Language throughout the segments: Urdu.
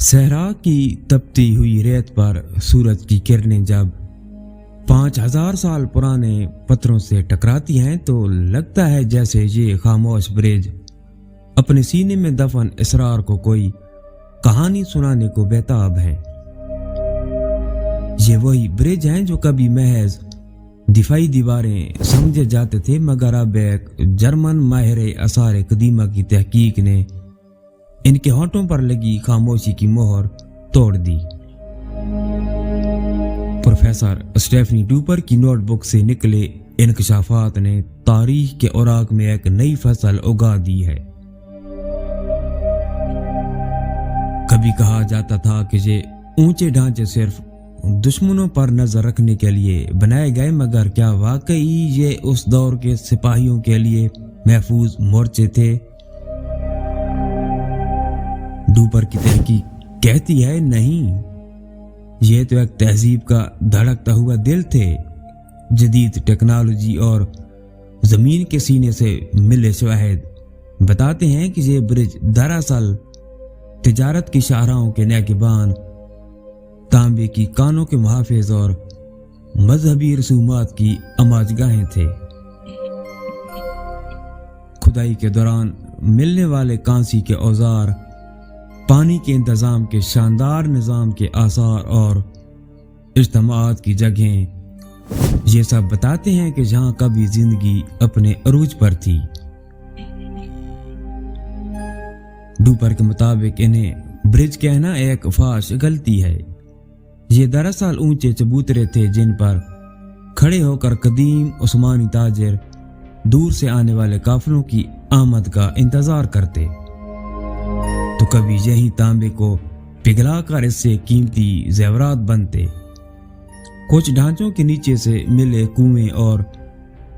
صحرا کی تپتی ہوئی ریت پر سورج کی کرنیں جب 5000 سال پرانے پتھروں سے ٹکراتی ہیں تو لگتا ہے جیسے یہ خاموش برج اپنے سینے میں دفن اسرار کو کوئی کہانی سنانے کو بیتاب ہے۔ یہ وہی برج ہیں جو کبھی محض دفاعی دیواریں سمجھے جاتے تھے، مگر اب ایک جرمن ماہر آثار قدیمہ کی تحقیق نے ان کے ہونٹوں پر لگی خاموشی کی مہر توڑ دی۔ پروفیسر اسٹیفنی ڈوپر کی نوٹ بک سے نکلے انکشافات نے تاریخ کے اوراق میں ایک نئی فصل اگا دی ہے۔ کبھی کہا جاتا تھا کہ یہ اونچے ڈھانچے صرف دشمنوں پر نظر رکھنے کے لیے بنائے گئے، مگر کیا واقعی یہ اس دور کے سپاہیوں کے لیے محفوظ مورچے تھے؟ ڈوپر کی تحقیق کہتی ہے نہیں، یہ تو ایک تہذیب کا دھڑکتا ہوا دل تھے۔ جدید ٹیکنالوجی اور زمین کے سینے سے ملے شواہد بتاتے ہیں کہ یہ برج دراصل تجارت کی شاہراہوں کے نگہبان، تانبے کی کانوں کے محافظ اور مذہبی رسومات کی اماجگاہیں تھے۔ کھدائی کے دوران ملنے والے کانسی کے اوزار، پانی کے انتظام کے شاندار نظام کے آثار اور اجتماعات کی جگہیں، یہ سب بتاتے ہیں کہ جہاں کبھی زندگی اپنے عروج پر تھی۔ ڈوپر کے مطابق انہیں برج کہنا ایک فاش غلطی ہے۔ یہ دراصل اونچے چبوترے تھے جن پر کھڑے ہو کر قدیم عثمانی تاجر دور سے آنے والے قافلوں کی آمد کا انتظار کرتے، تو کبھی یہی تانبے کو پگھلا کر اس سے قیمتی زیورات بنتے۔ کچھ ڈھانچوں کے نیچے سے ملے کنویں اور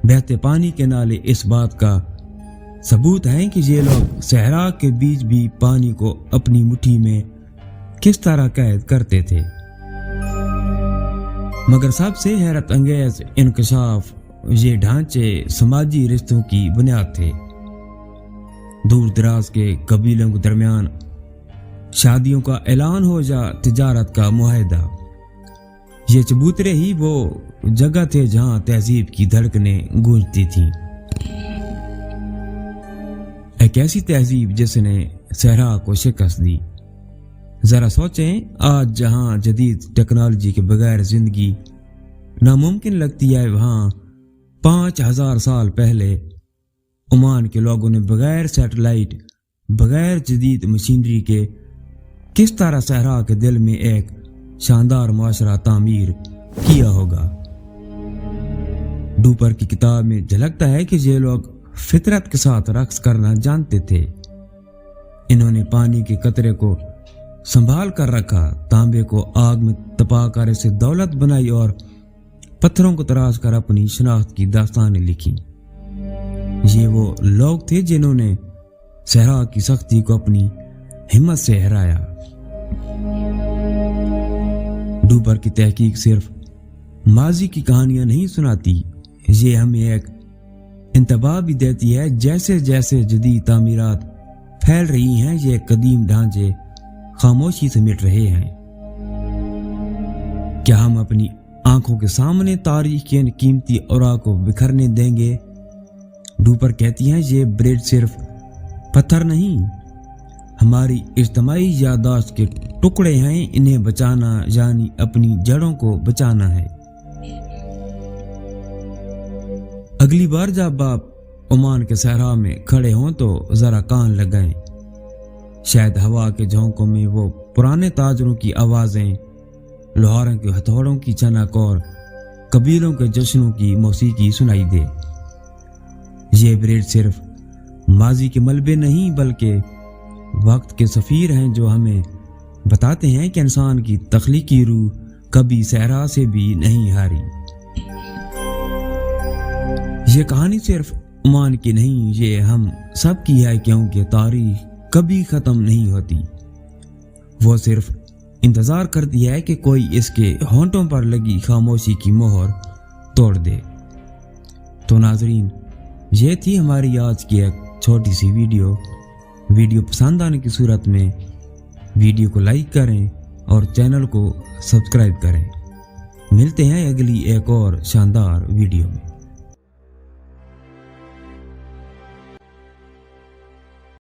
بہتے پانی کے نالے اس بات کا ثبوت ہیں کہ یہ لوگ صحرا کے بیچ بھی پانی کو اپنی مٹھی میں کس طرح قید کرتے تھے۔ مگر سب سے حیرت انگیز انکشاف یہ ڈھانچے سماجی رشتوں کی بنیاد تھے۔ دور دراز کے قبیلوں کے درمیان شادیوں کا اعلان ہو یا تجارت کا معاہدہ، یہ چبوترے ہی وہ جگہ تھے جہاں تہذیب کی دھڑکنیں گونجتی تھیں۔ ایک ایسی تہذیب جس نے صحرا کو شکست دی۔ ذرا سوچیں، آج جہاں جدید ٹیکنالوجی کے بغیر زندگی ناممکن لگتی ہے، وہاں 5000 سال پہلے عمان کے لوگوں نے بغیر سیٹلائٹ، بغیر جدید مشینری کے کس طرح صحرا کے دل میں ایک شاندار معاشرہ تعمیر کیا ہوگا۔ ڈوپر کی کتاب میں جھلکتا ہے کہ یہ لوگ فطرت کے ساتھ رقص کرنا جانتے تھے۔ انہوں نے پانی کے قطرے کو سنبھال کر رکھا، تانبے کو آگ میں تپا کر اسے دولت بنائی اور پتھروں کو تراش کر اپنی شناخت کی داستانیں لکھی۔ یہ وہ لوگ تھے جنہوں نے صحرا کی سختی کو اپنی ہمت سے ہرایا۔ ڈوپر کی تحقیق صرف ماضی کی کہانیاں نہیں سناتی، یہ ہمیں ایک انتباہ بھی دیتی ہے۔ جیسے جیسے جدید تعمیرات پھیل رہی ہیں، یہ قدیم ڈھانچے خاموشی سے مٹ رہے ہیں۔ کیا ہم اپنی آنکھوں کے سامنے تاریخ کے ان قیمتی اوراق کو بکھرنے دیں گے؟ ڈوپر کہتی ہیں یہ برج صرف پتھر نہیں، ہماری اجتماعی یادداشت کے ٹکڑے ہیں۔ انہیں بچانا یعنی اپنی جڑوں کو بچانا ہے۔ اگلی بار جب آپ عمان کے صحرا میں کھڑے ہوں تو ذرا کان لگائیں، شاید ہوا کے جھونکوں میں وہ پرانے تاجروں کی آوازیں، لوہاروں کے ہتھوڑوں کی چنک اور قبیلوں کے جشنوں کی موسیقی سنائی دے۔ یہ برج صرف ماضی کے ملبے نہیں بلکہ وقت کے سفیر ہیں جو ہمیں بتاتے ہیں کہ انسان کی تخلیقی روح کبھی صحرا سے بھی نہیں ہاری۔ یہ کہانی صرف عمان کی نہیں، یہ ہم سب کی ہے، کیونکہ تاریخ کبھی ختم نہیں ہوتی۔ وہ صرف انتظار کرتی ہے کہ کوئی اس کے ہونٹوں پر لگی خاموشی کی مہر توڑ دے۔ تو ناظرین، یہ تھی ہماری آج کی ایک چھوٹی سی ویڈیو پسند آنے کی صورت میں ویڈیو کو لائک کریں اور چینل کو سبسکرائب کریں۔ ملتے ہیں اگلی ایک اور شاندار ویڈیو میں۔